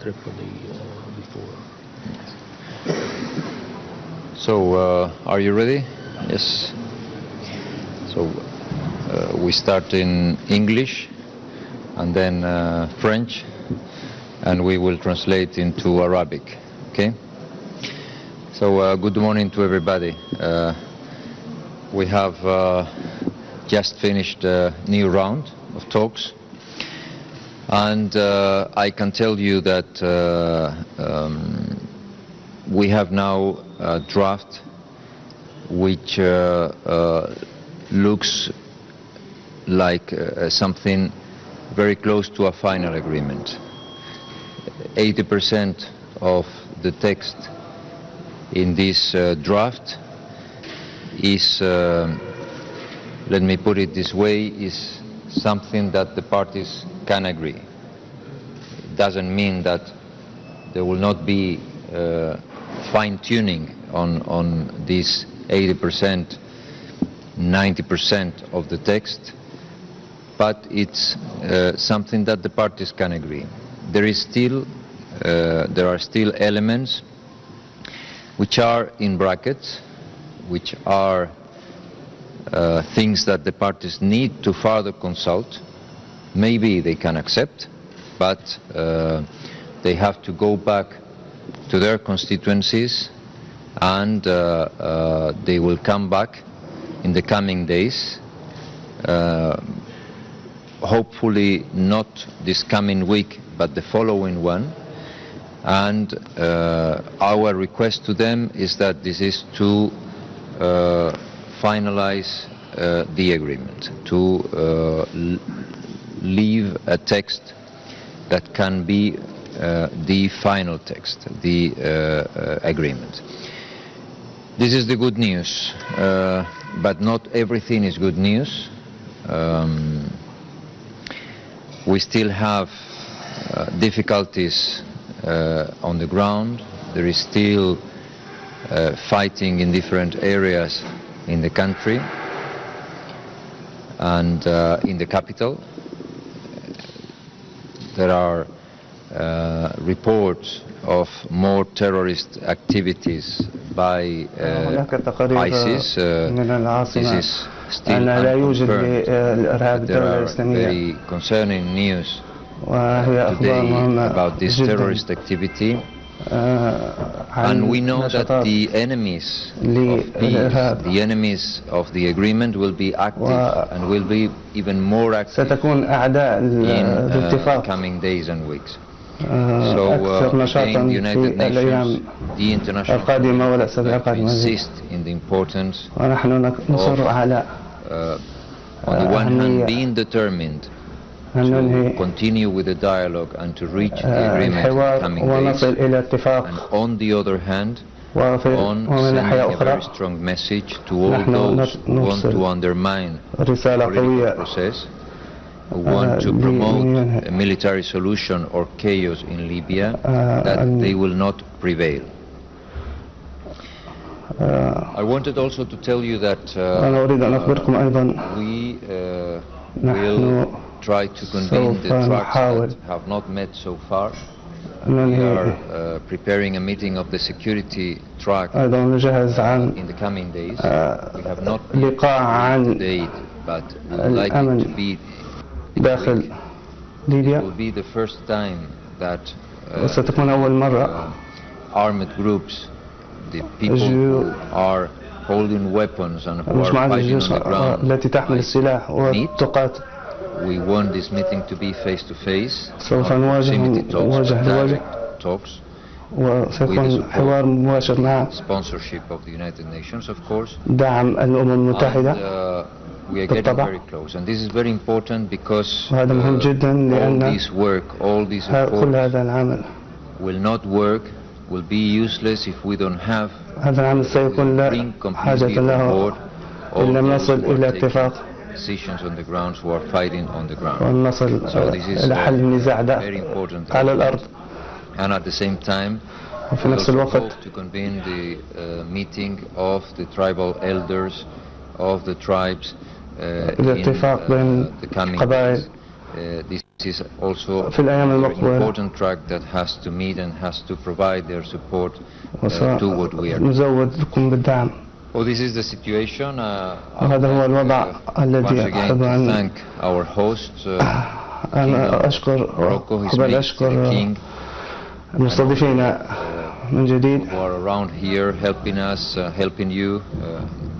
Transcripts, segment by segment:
Tripoli before. So, are you ready? Yes. So, we start in English and then French, and we will translate into Arabic. Okay? So, good morning to everybody. We have just finished a new round of talks, and I can tell you that we have now a draft which looks like something very close to a final agreement. 80% of the text in this draft is, let me put it this way, is something that the parties can agree. It doesn't mean that there will not be fine-tuning on this 80%, 90% of the text, but it's something that the parties can agree. There are still elements which are in brackets, which are things that the parties need to further consult. Maybe they can accept, but they have to go back to their constituencies, and they will come back in the coming days. Hopefully not this coming week, but the following one. And our request to them is that this is to finalize the agreement, to leave a text that can be the final text, the agreement. This is the good news, but not everything is good news. We still have difficulties on the ground. There is still fighting in different areas in the country and in the capital. There are reports of more terrorist activities by ISIS. This is still unconfirmed. There are very concerning news today about this terrorist activity, and we know that the enemies of peace, the enemies of the agreement, will be active and will be even more active in coming days and weeks. So again, the United Nations, the international community insist in the importance of, on the one hand, being determined to continue with the dialogue and to reach the agreement in the coming days, and on the other hand, on sending a very strong message to all those who want to undermine the political process, who want to promote a military solution or chaos in Libya, that they will not prevail. I wanted also to tell you that we will try to convene the tracks that have not met so far. We are preparing a meeting of the security track in the coming days. We have not a date, but we would like it to be it will be the first time that armed groups, the people who are holding weapons and who are fighting on the ground, meet. We want this meeting to be face-to-face, not proximity talks, but direct talks, with the support, sponsorship of the United Nations, of course. And we are getting very close. And this is very important because all this work, all these efforts will not work, will be useless if we don't have bring completely on board all those who are taking decisions on the ground, who are fighting on the ground. So this is very important. And at the same time, we also hope to convene the meeting of the tribal elders of the tribes in the coming days. This This is also في الأيام an المقبلة. important track that has to meet and has to provide their support to what we are doing. نزودكم بالدعم. Well, this is the situation. وهذا هو الوضع الذي Once أحب again, to أن thank our hosts, أنا أشكر Morocco, His قبل Majesty أشكر the King, المستضيفين من جديد who are around here helping us, helping you.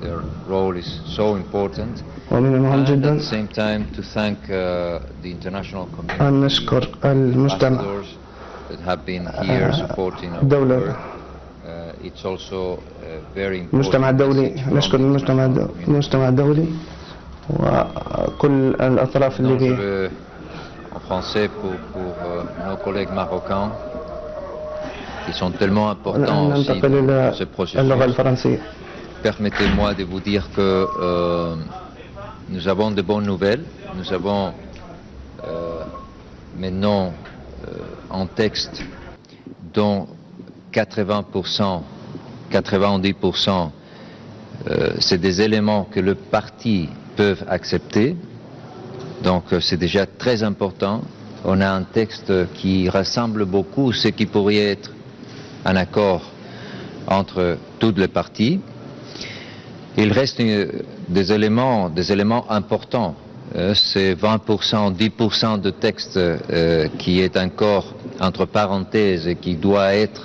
Their role is so important. ومن المهم And at جدا the same time, to thank the international أن community, نشكر المجتمع ambassadors that have been here supporting our الدولة. work. It's also very important. المجتمع الدولي message from نشكر the international community. المجتمع الدولي وكل الأطراف اللي Donc, je فيه. vais en français pour nos collègues marocains qui sont tellement importants aussi ننتقل dans إلى ce اللغة processus. الفرنسية. Permettez-moi de vous dire que nous avons de bonnes nouvelles. Nous avons maintenant un texte dont 80%, 90%, c'est des éléments que le parti peut accepter. Donc c'est déjà très important. On a un texte qui rassemble beaucoup ce qui pourrait être un accord entre toutes les parties. Il reste des éléments importants. C'est 20%, 10% de texte qui est encore entre parenthèses et qui doit être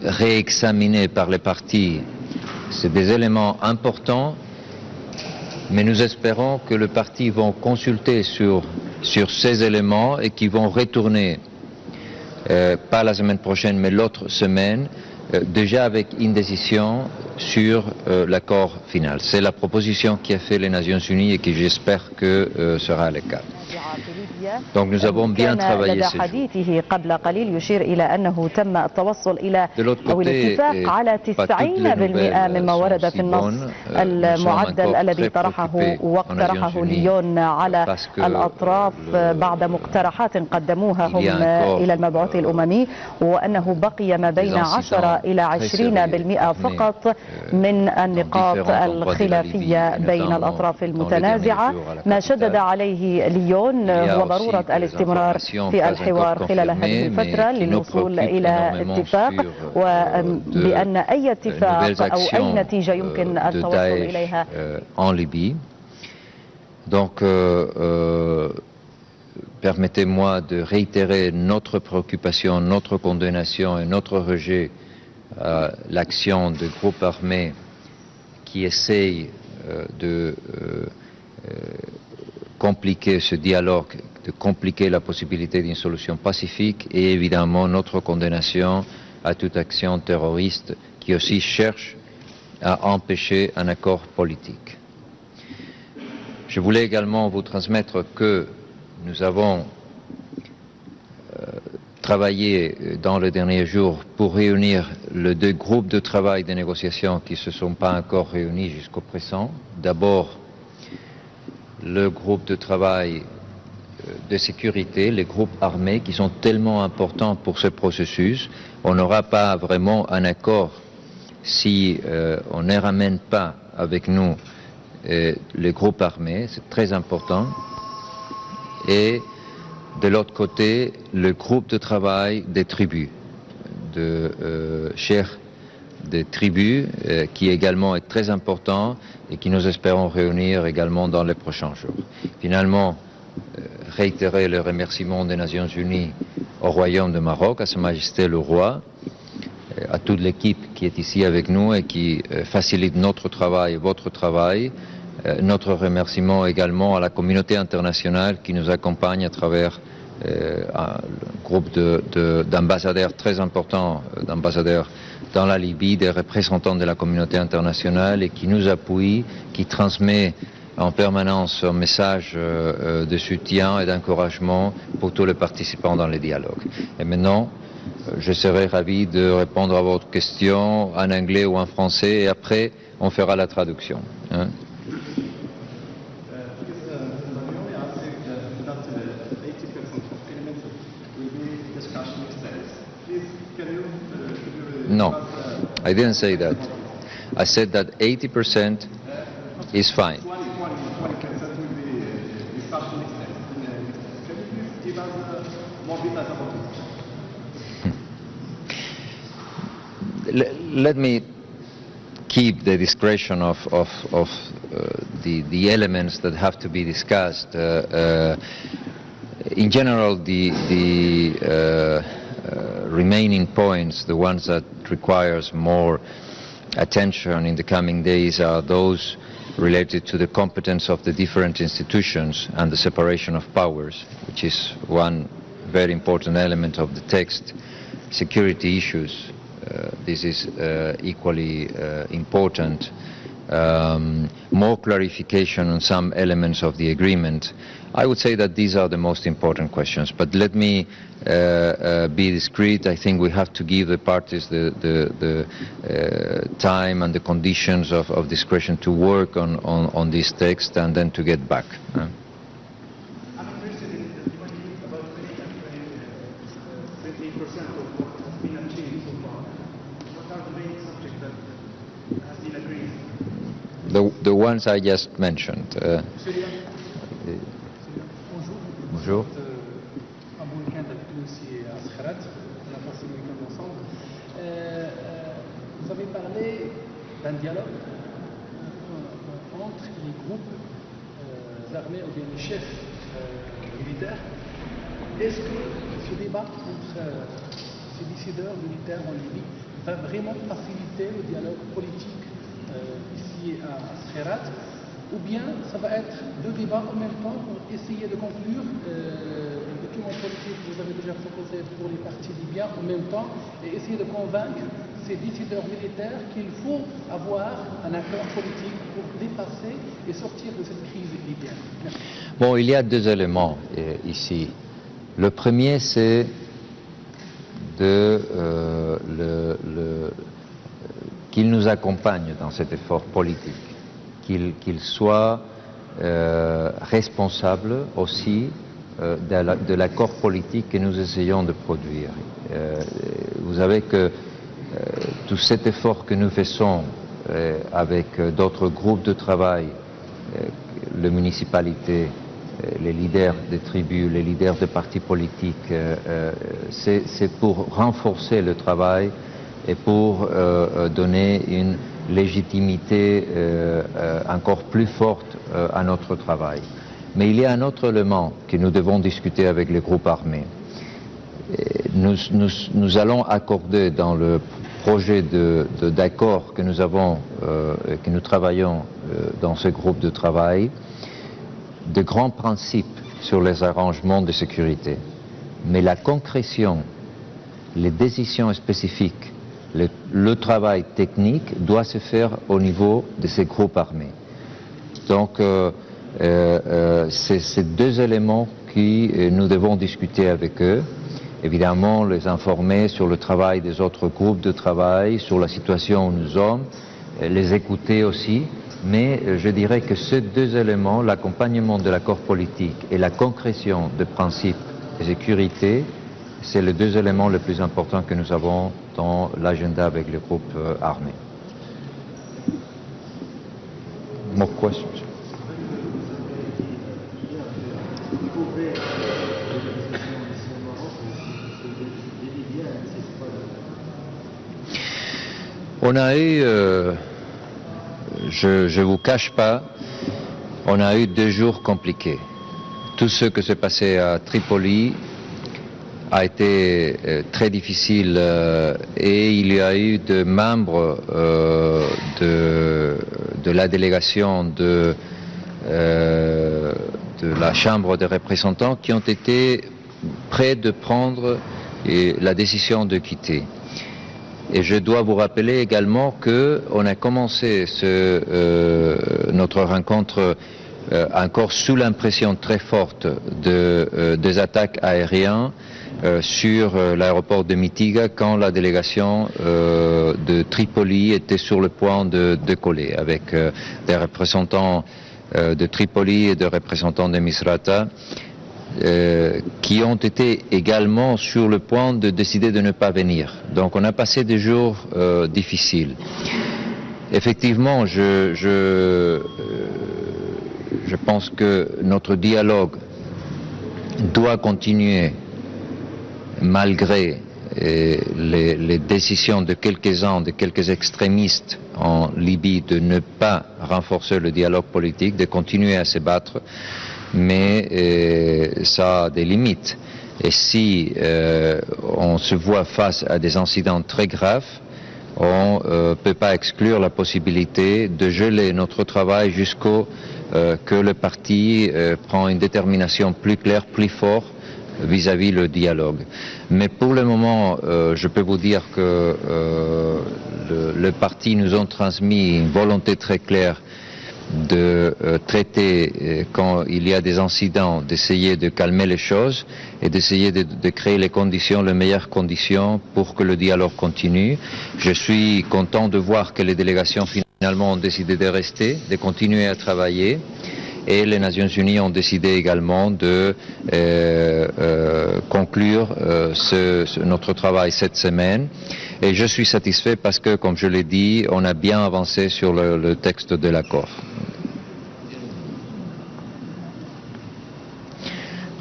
réexaminé par les partis. C'est des éléments importants, mais nous espérons que les partis vont consulter sur ces éléments et qu'ils vont retourner, pas la semaine prochaine, mais l'autre semaine, déjà avec une décision sur l'accord final. C'est la proposition qui a fait les Nations Unies et qui j'espère que sera le cas. Donc nous avons bien travaillé ces jours. قبل قليل يشير إلى أنه تم التوصل إلى أو الاتفاق على 90% مما ورد في النص المعدل الذي طرحه واقترحه ليون على الأطراف بعد مقترحات قدموها هم إلى المبعوث الأممي، وأنه بقي ما بين 10 إلى 20% فقط من النقاط الخلافية بين الأطراف المتنازعة. ما شدد عليه ليون هو ضرورة الاستمرار في الحوار خلال هذه الفترة للوصول إلى اتفاق، وبأن أي اتفاق أو أي نتيجة يمكن التوصل إليها. Donc, permettez-moi de réitérer notre préoccupation, notre condamnation et notre rejet à l'action de groupes armés qui essayent de compliquer ce dialogue, de compliquer la possibilité d'une solution pacifique, et évidemment notre condamnation à toute action terroriste qui aussi cherche à empêcher un accord politique. Je voulais également vous transmettre que nous avons travaillé dans les derniers jours pour réunir les deux groupes de travail de négociation qui ne se sont pas encore réunis jusqu'au présent. D'abord, le groupe de travail de sécurité, les groupes armés qui sont tellement importants pour ce processus. On n'aura pas vraiment un accord si on ne ramène pas avec nous les groupes armés, c'est très important. Et de l'autre côté, le groupe de travail des tribus, de chefs des tribus, qui également est très important et qui nous espérons réunir également dans les prochains jours. Finalement, réitérer le remerciement des Nations Unies au Royaume de Maroc, à Sa Majesté le Roi, à toute l'équipe qui est ici avec nous et qui facilite notre travail et votre travail. Notre remerciement également à la communauté internationale qui nous accompagne à travers un groupe d'ambassadeurs très importants, d'ambassadeurs dans la Libye, des représentants de la communauté internationale et qui nous appuient, qui transmet en permanence un message de soutien et d'encouragement pour tous les participants dans le dialogue. Et maintenant, je serai ravi de répondre à votre question en anglais ou en français et après on fera la traduction. Hein? No, I didn't say that. I said that 80% is fine. let me keep the discretion of the elements that have to be discussed. In general, the remaining points, the ones that requires more attention in the coming days, are those related to the competence of the different institutions and the separation of powers, which is one very important element of the text. Security issues, this is equally important. More clarification on some elements of the agreement. I would say that these are the most important questions, but let me be discreet. I think we have to give the parties the time and the conditions of discretion to work on this text and then to get back. I'm interested in the debate about the 20% of what has been achieved so far. What are the main subjects that has been agreed? The ones I just mentioned. Bonjour. Un bon week-end avec nous aussi à Skhirat. On a passé le week-end ensemble. Vous avez parlé d'un dialogue entre les groupes armés ou bien les chefs militaires. Est-ce que ce débat entre ces décideurs militaires en Libye va vraiment faciliter le dialogue politique ici à Skhirat? Ou bien ça va être deux débats en même temps pour essayer de conclure le document politique que vous avez déjà proposé pour les partis libyens en même temps et essayer de convaincre ces décideurs militaires qu'il faut avoir un accord politique pour dépasser et sortir de cette crise libyenne. Merci. Bon, il y a deux éléments ici. Le premier, c'est qu'il nous accompagne dans cet effort politique. Qu'il soit responsable aussi de l'accord politique que nous essayons de produire. Vous savez que tout cet effort que nous faisons avec d'autres groupes de travail, les municipalités, les leaders des tribus, les leaders des partis politiques, c'est pour renforcer le travail et pour donner une légitimité encore plus forte à notre travail. Mais il y a un autre élément que nous devons discuter avec les groupes armés. Nous allons accorder dans le projet d'accord que nous avons, que nous travaillons dans ce groupe de travail, de grands principes sur les arrangements de sécurité. Mais la concrétion, les décisions spécifiques, le travail technique doit se faire au niveau de ces groupes armés. Donc, c'est ces deux éléments que nous devons discuter avec eux. Évidemment, les informer sur le travail des autres groupes de travail, sur la situation où nous sommes, les écouter aussi. Mais je dirais que ces deux éléments, l'accompagnement de l'accord politique et la concrétion des principes de sécurité, c'est les deux éléments les plus importants que nous avons dans l'agenda avec les groupes armés. More questions? On a eu, je vous cache pas, on a eu 2 jours compliqués. Tout ce que s'est passé à Tripoli a été très difficile et il y a eu des membres de la délégation de la Chambre des représentants qui ont été prêts de prendre la décision de quitter. Et je dois vous rappeler également qu'on a commencé notre rencontre encore sous l'impression très forte des attaques aériennes sur l'aéroport de Mitiga quand la délégation de Tripoli était sur le point de décoller avec des représentants de Tripoli et des représentants de Misrata qui ont été également sur le point de décider de ne pas venir. Donc on a passé des jours difficiles. Effectivement, je pense que notre dialogue doit continuer malgré les décisions de quelques-uns, de quelques extrémistes en Libye de ne pas renforcer le dialogue politique, de continuer à se battre, mais ça a des limites. Et si on se voit face à des incidents très graves, on ne peut pas exclure la possibilité de geler notre travail jusqu'au que le parti prend une détermination plus claire, plus forte vis-à-vis le dialogue. Mais pour le moment, je peux vous dire que le parti nous a transmis une volonté très claire de traiter, quand il y a des incidents, d'essayer de calmer les choses et d'essayer de créer les conditions, les meilleures conditions pour que le dialogue continue. Je suis content de voir que les délégations finalement ont décidé de rester, de continuer à travailler. Et les Nations Unies ont décidé également de conclure notre travail cette semaine. Et je suis satisfait parce que, comme je l'ai dit, on a bien avancé sur le texte de l'accord.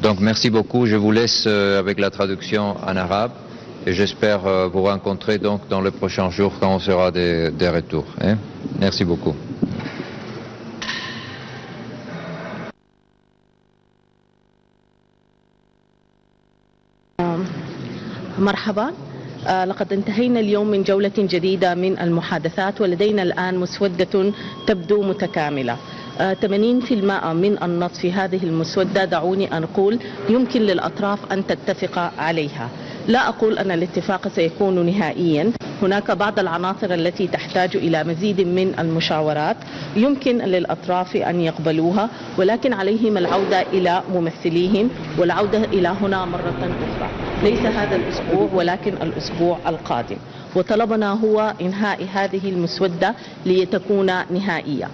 Donc merci beaucoup. Je vous laisse avec la traduction en arabe et j'espère vous rencontrer donc dans les prochains jours quand on sera de retour. Hein? Merci beaucoup. مرحبا. لقد انتهينا اليوم من جولة جديدة من المحادثات ولدينا الآن مسودة تبدو متكاملة. 80% من النص في هذه المسودة دعوني أن أقول يمكن للأطراف أن تتفق عليها. لا أقول أن الاتفاق سيكون نهائيا، هناك بعض العناصر التي تحتاج إلى مزيد من المشاورات يمكن للأطراف أن يقبلوها، ولكن عليهم العودة إلى ممثليهم والعودة إلى هنا مرة أخرى، ليس هذا الأسبوع ولكن الأسبوع القادم. وطلبنا هو إنهاء هذه المسودة لتكون نهائية.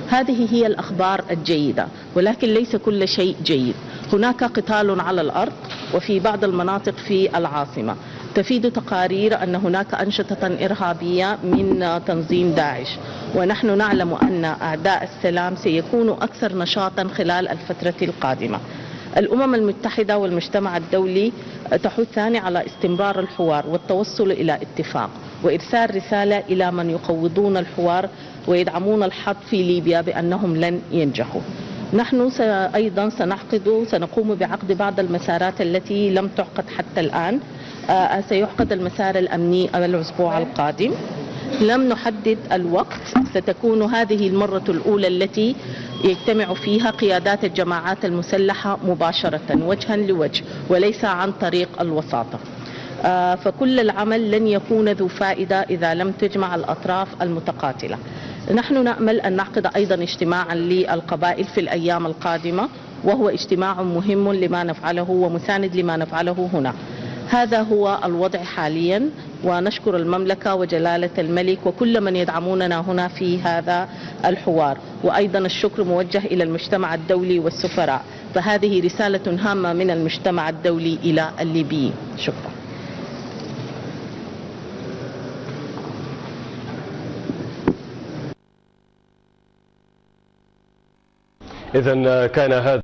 هذه هي الأخبار الجيدة، ولكن ليس كل شيء جيد. هناك قتال على الأرض وفي بعض المناطق في العاصمة. تفيد تقارير أن هناك أنشطة إرهابية من تنظيم داعش، ونحن نعلم أن أعداء السلام سيكونوا أكثر نشاطا خلال الفترة القادمة. الأمم المتحدة والمجتمع الدولي تحثان على استمرار الحوار والتوصل إلى اتفاق وإرسال رسالة إلى من يقوضون الحوار ويدعمون الحرب في ليبيا بأنهم لن ينجحوا. نحن أيضا سنقوم بعقد بعض المسارات التي لم تعقد حتى الآن. سيعقد المسار الأمني الأسبوع القادم. لم نحدد الوقت، ستكون هذه المرة الأولى التي يجتمع فيها قيادات الجماعات المسلحة مباشرة وجها لوجه وليس عن طريق الوساطة. فكل العمل لن يكون ذو فائدة إذا لم تجمع الأطراف المتقاتلة. نحن نأمل أن نعقد أيضا اجتماعا للقبائل في الأيام القادمة، وهو اجتماع مهم لما نفعله ومساند لما نفعله هنا. هذا هو الوضع حاليا، ونشكر المملكة وجلالة الملك وكل من يدعموننا هنا في هذا الحوار، وأيضا الشكر موجه إلى المجتمع الدولي والسفراء، فهذه رسالة هامة من المجتمع الدولي إلى الليبيين. شكرا. إذن كان هذا